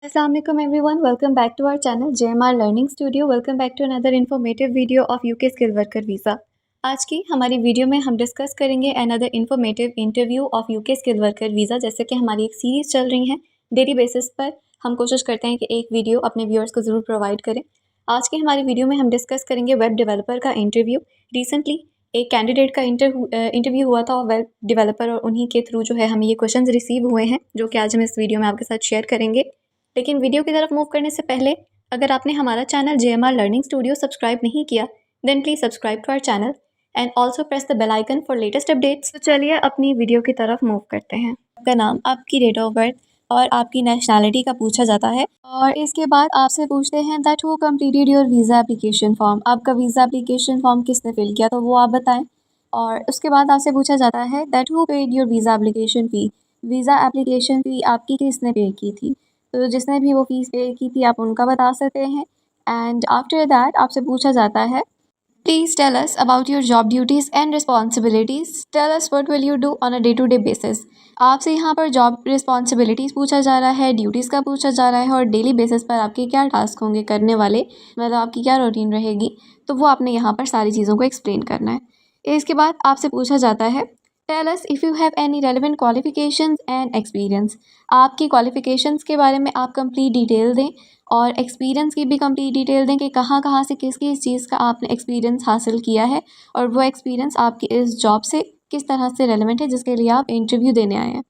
Assalamu alaikum everyone, welcome back to our channel JMR Learning Studio. Welcome back to another informative video of UK Skilled Worker Visa. आज की हमारी video में हम discuss करेंगे another informative interview of UK Skilled Worker Visa। जैसे कि हमारी एक सीरीज़ चल रही है डेली बेसिस पर, हम कोशिश करते हैं कि एक वीडियो अपने व्यूअर्स को ज़रूर प्रोवाइड करें। आज की हमारी वीडियो में हम डिस्कस करेंगे वेब डेवलपर का इंटरव्यू। रिसेंटली एक कैंडिडेट का इंटरव्यू हुआ था वेब डेवलपर, और उन्हीं के थ्रू जो है हमें ये क्वेश्चन रिसीव हुए हैं जो कि आज हम इस वीडियो में आपके साथ शेयर करेंगे। लेकिन वीडियो की तरफ मूव करने से पहले अगर आपने हमारा channel JMR learning studio subscribe नहीं किया then please subscribe to our channel and also press the bell icon for latest updates. तो चलिए अपनी वीडियो की तरफ मूव करते हैं। आपका नाम, आपकी डेट ऑफ बर्थ और आपकी नेशनैलिटी का पूछा जाता है, और इसके बाद आपसे पूछते हैं that who completed your visa application form. आपका वीज़ा एप्लीकेशन फॉर्म किसने फिल किया तो वो आप बताएं। और उसके बाद आपसे पूछा जाता है that who paid your visa application fee. Visa application fee आपकी किसने पे की थी, तो जिसने भी वो फ़ीस पे की थी आप उनका बता सकते हैं। एंड आफ्टर दैट आपसे पूछा जाता है please tell us about your job duties and responsibilities. Tell us what will you do on a day to day basis. आपसे यहाँ पर जॉब रिस्पॉन्सिबिलिटीज़ पूछा जा रहा है, ड्यूटीज़ का पूछा जा रहा है, और डेली बेसिस पर आपके क्या टास्क होंगे करने वाले, मतलब आपकी क्या रूटीन रहेगी, तो वो आपने यहाँ पर सारी चीज़ों को एक्सप्लेन करना है। इसके बाद आपसे पूछा जाता है tell us if you have any relevant qualifications and experience. आपकी क्वालिफिकेशंस के बारे में आप कंप्लीट डिटेल दें और एक्सपीरियंस की भी कंप्लीट डिटेल दें कि कहाँ कहाँ से किस किस चीज़ का आपने एक्सपीरियंस हासिल किया है, और वो एक्सपीरियंस आपकी इस जॉब से किस तरह से रेलिवेंट है जिसके लिए आप इंटरव्यू देने आए हैं।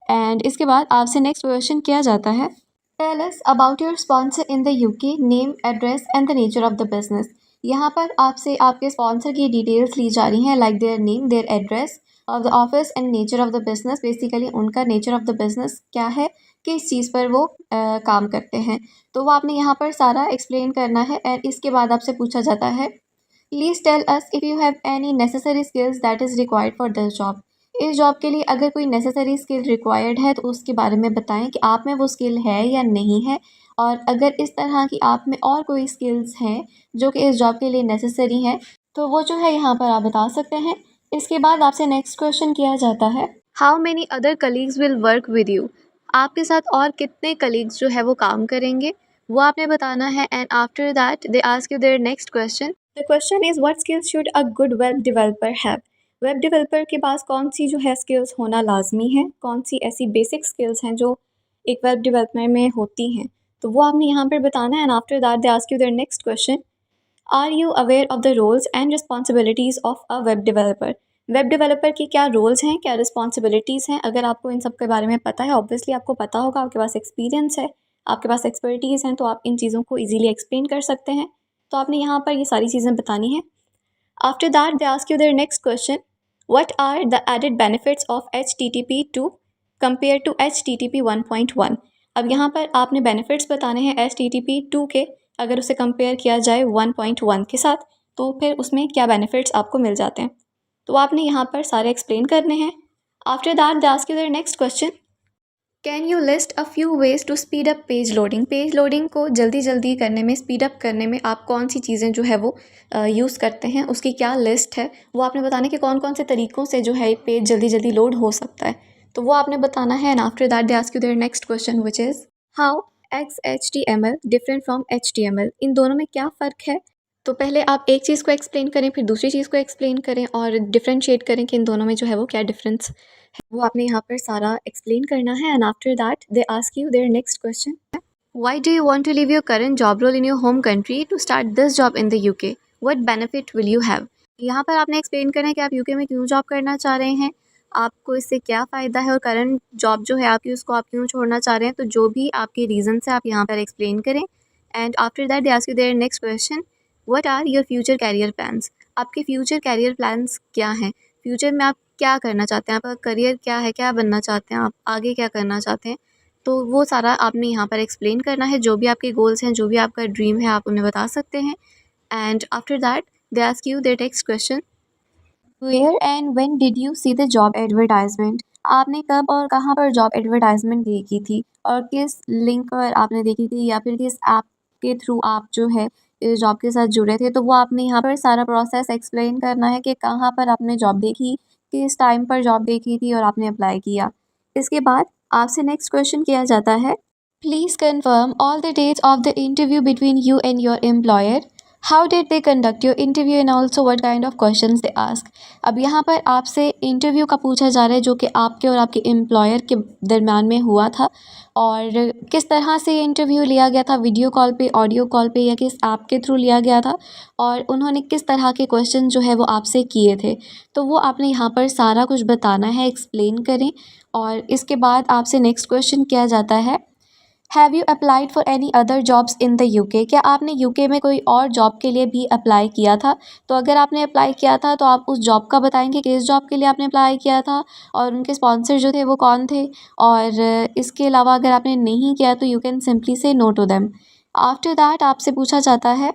एंड इसके बाद आपसे नेक्स्ट क्वेश्चन किया जाता है tell us about your sponsor in the UK, name, address and the nature of the business. यहाँ पर आपसे आपके स्पॉन्सर की डिटेल्स ली जा रही हैं, like their name, their address of the office and nature of the business. Basically उनका nature of the business क्या है, किस चीज़ पर वो काम करते हैं, तो वो आपने यहाँ पर सारा एक्सप्लेन करना है। एंड इसके बाद आपसे पूछा जाता है please tell us if you have any necessary skills that is required for this job. इस जॉब के लिए अगर कोई नेसेसरी स्किल रिक्वायर्ड है तो उसके बारे में बताएं कि आप में वो स्किल है या नहीं है, और अगर इस तरह की आप में और कोई स्किल्स हैं जो कि इस जॉब के लिए नेसेसरी हैं तो वो जो है यहाँ पर आप बता सकते हैं। इसके बाद आपसे नेक्स्ट क्वेश्चन किया जाता है how many other colleagues will work with you. आपके साथ और कितने कलीग्स जो है वो काम करेंगे वो आपने बताना है। And after that they ask you their next question. The question is what skills should a good web developer have. Web developer के पास कौन सी जो है स्किल्स होना लाजमी है, कौन सी ऐसी बेसिक स्किल्स हैं जो एक वेब डेवलपमेंट में होती हैं, तो वो आपने यहाँ पर बताना है। And after that they ask you their next question are you aware of the roles and responsibilities of a web developer. Web developer की क्या रोल्स हैं, क्या रिस्पॉन्सिबिलिटीज़ हैं। अगर आपको इन सब के बारे में पता है, ऑब्वियसली आपको पता होगा, आपके पास एक्सपीरियंस है, आपके पास एक्सपर्टीज़ हैं, तो आप इन चीज़ों को ईजिली एक्सप्लेन कर सकते हैं। तो आपने यहाँ पर ये सारी चीज़ें बतानी हैं। After that, they ask you their next question. What are the added benefits of HTTP2 compared to HTTP 1.1? अब यहाँ पर आपने बेनिफिट्स बताने हैं HTTP2 के, अगर उसे कंपेयर किया जाए 1.1 के साथ तो फिर उसमें क्या बेनिफिट्स आपको मिल जाते हैं, तो आपने यहाँ पर सारे एक्सप्लेन करने हैं। After that they ask you their next question can you list a few ways to speed up page loading. Page loading को जल्दी करने में, स्पीड अप करने में आप कौन सी चीज़ें जो है वो यूज़ करते हैं, उसकी क्या लिस्ट है, वो आपने बताना कि कौन कौन से तरीक़ों से जो है पेज जल्दी लोड हो सकता है, तो वो आपने बताना है। And after that they ask you their next question which is how XHTML different from HTML। इन दोनों में क्या फ़र्क है, तो पहले आप एक चीज़ को एक्सप्लेन करें, फिर दूसरी चीज़ को एक्सप्लेन करें और डिफ्रेंशिएट करें कि इन दोनों में जो है वो क्या डिफरेंस है, वो आपने यहाँ पर सारा एक्सप्लेन करना है। And after that they ask you their next question why do you want to leave your current job role in your home country to start this job in the UK, what benefit will you have. यहाँ पर आपने explain करना है कि आप UK में क्यों job करना चाह रहे हैं, आपको इससे क्या फ़ायदा है, और करंट जॉब जो है आपकी उसको आप क्यों छोड़ना चाह रहे हैं, तो जो भी आपके रीज़न है आप यहाँ पर एक्सप्लेन करें। And after that they ask you their next question what are your future career plans. आपके फ्यूचर कैरियर प्लान्स क्या हैं, फ्यूचर में आप क्या करना चाहते हैं, आपका करियर क्या है, क्या बनना चाहते हैं आप, आगे क्या करना चाहते हैं, तो वो सारा आपने यहाँ पर एक्सप्लेन करना है। जो भी आपके गोल्स हैं, जो भी आपका ड्रीम है, आप उन्हें बता सकते हैं। And after that they ask you their next question where and when did you see the job advertisement. आपने कब और कहाँ पर जॉब एडवर्टाइजमेंट देखी थी, और किस लिंक पर आपने देखी थी, या फिर किस ऐप के थ्रू आप जो है इस जॉब के साथ जुड़े थे, तो वो आपने यहाँ पर सारा प्रोसेस एक्सप्लेन करना है कि कहाँ पर आपने जॉब देखी, किस टाइम पर जॉब देखी थी और आपने अप्लाई किया। इसके बाद आपसे नेक्स्ट क्वेश्चन किया जाता है Please confirm all the dates of the interview between you and your employer. How did they conduct your interview and also what kind of questions they ask? अब यहाँ पर आपसे इंटरव्यू का पूछा जा रहा है जो कि आपके और आपके एम्प्लॉयर के दरम्यान में हुआ था, और किस तरह से ये इंटरव्यू लिया गया था, वीडियो कॉल पे, ऑडियो कॉल पे या किस ऐप के थ्रू लिया गया था, और उन्होंने किस तरह के क्वेश्चन जो है वो आपसे किए थे। तो वो आपने यहाँ पर सारा कुछ बताना है, एक्सप्लेन करें। और इसके बाद आपसे नेक्स्ट क्वेश्चन किया जाता है, have you applied for any other jobs in the UK? क्या आपने यूके में कोई और जॉब के लिए भी अप्लाई किया था? तो अगर आपने अप्लाई किया था तो आप उस जॉब का बताएंगे, किस जॉब के लिए आपने अप्लाई किया था और उनके स्पॉन्सर जो थे वो कौन थे। और इसके अलावा अगर आपने नहीं किया तो you can simply say no to them. After that आपसे पूछा जाता है,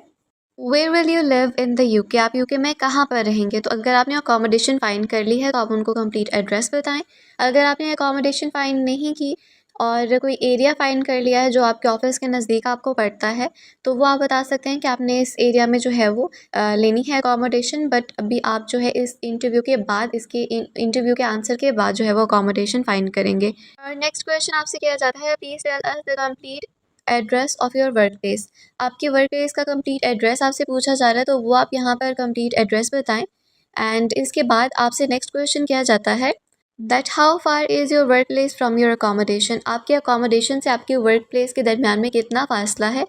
where will you live in the UK? आप यूके में कहाँ पर रहेंगे? तो अगर आपने अकोमोडेशन फाइंड कर ली है तो आप उनको कंप्लीट एड्रेस बताएं। अगर आपने अकोमोडेशन फाइंड नहीं की और कोई एरिया फाइंड कर लिया है जो आपके ऑफिस के नज़दीक आपको पड़ता है, तो वो आप बता सकते हैं कि आपने इस एरिया में जो है वो लेनी है अकोमोडेशन। बट अभी आप जो है इस इंटरव्यू के बाद, इसके इंटरव्यू के आंसर के बाद जो है वो अकोमोडेशन फाइंड करेंगे। और नेक्स्ट क्वेश्चन आपसे किया जाता है, please tell us the complete address of your work place. आपके वर्क प्लेस का कंप्लीट एड्रेस आपसे पूछा जा रहा है, तो वो आप यहाँ पर कंप्लीट एड्रेस बताएं। एंड इसके बाद आपसे नेक्स्ट क्वेश्चन किया जाता है, that how far is your work place from your accommodation? आपके अकोमोडेशन से आपके वर्क प्लेस के दरमियान में कितना फासला है,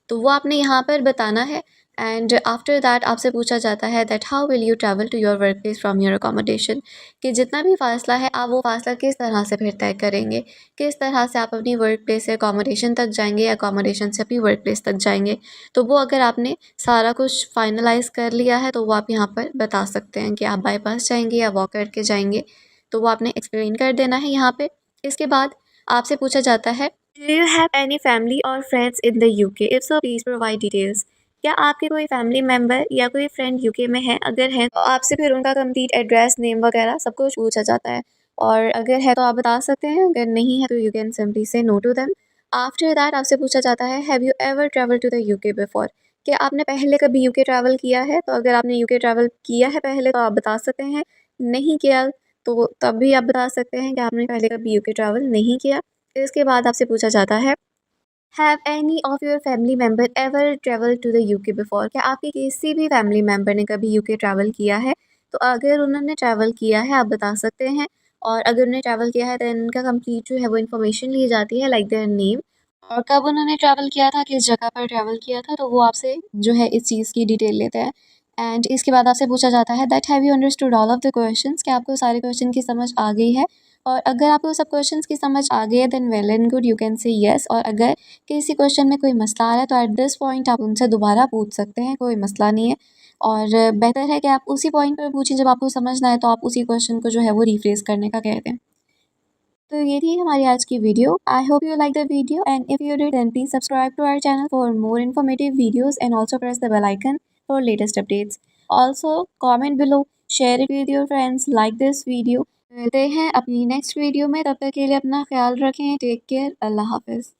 तो वो आपने यहाँ पर बताना है। एंड आफ्टर दैट आपसे पूछा जाता है, that how will you travel to your work place from your accommodation? कि जितना भी फासला है आप वो फासला किस तरह से फिर तय करेंगे, किस तरह से आप अपनी वर्क प्लेस से अकोमोडेशन तक जाएंगे या अकोमोडेशन से अपनी वर्क प्लेस तक जाएंगे। तो वो अगर आपने सारा कुछ फाइनलाइज कर लिया है तो वो आप यहाँ पर बता सकते हैं कि आप बाई पास जाएंगे या वॉक करके जाएंगे, तो वो आपने एक्सप्लेन कर देना है यहाँ पे। इसके बाद आपसे पूछा जाता है, do you have any family और friends in the UK? If so please provide details. क्या आपके कोई फैमिली मेम्बर या कोई फ्रेंड यूके में है? अगर है तो आपसे फिर उनका कंप्लीट एड्रेस, नेम वगैरह सब कुछ पूछा जाता है, और अगर है तो आप बता सकते हैं, अगर नहीं है तो you can simply say no to them. After that आपसे पूछा जाता है, have you ever travel to the UK before? क्या आपने पहले कभी यूके ट्रैवल किया है? तो अगर आपने यूके ट्रैवल किया है पहले तो आप बता सकते हैं, नहीं किया तो तब भी आप बता सकते हैं कि आपने पहले कभी यूके ट्रैवल नहीं किया। इसके बाद आपसे पूछा जाता है, have any of your family member ever travel to the UK before? क्या आपके किसी भी फैमिली मेम्बर ने कभी यूके ट्रैवल किया है? तो अगर उन्होंने ट्रैवल किया है आप बता सकते हैं, और अगर उन्होंने ट्रैवल किया है तो इनका कंप्लीट जो है वो इन्फॉर्मेशन ली जाती है, लाइक देयर नेम और कब उन्होंने ट्रैवल किया था, किस जगह पर ट्रैवल किया था, तो वो आपसे जो है इस चीज़ की डिटेल लेते हैं। एंड इसके बाद आपसे पूछा जाता है, that have you understood all of the questions? क्या आपको सारे क्वेश्चन की समझ आ गई है? और अगर आपको सब क्वेश्चंस की समझ आ गई है then well and good, you can say yes. और अगर किसी क्वेश्चन में कोई मसला आ रहा है तो एट दिस पॉइंट आप उनसे दोबारा पूछ सकते हैं, कोई मसला नहीं है। और बेहतर है कि आप उसी पॉइंट पर पूछें जब आपको समझना है, तो आप उसी क्वेश्चन को जो है वो रिफ्रेस करने का कहते हैं। तो ये थी हमारी आज की video. I hope you like the video, and if you did then please subscribe to our channel for more informative videos and also press the bell icon for latest updates. Also comment below, share it with your friends, like this video. मिलते हैं अपनी next video में, तब तक के लिए अपना ख्याल रखें। टेक केयर, अल्लाह हाफिज़।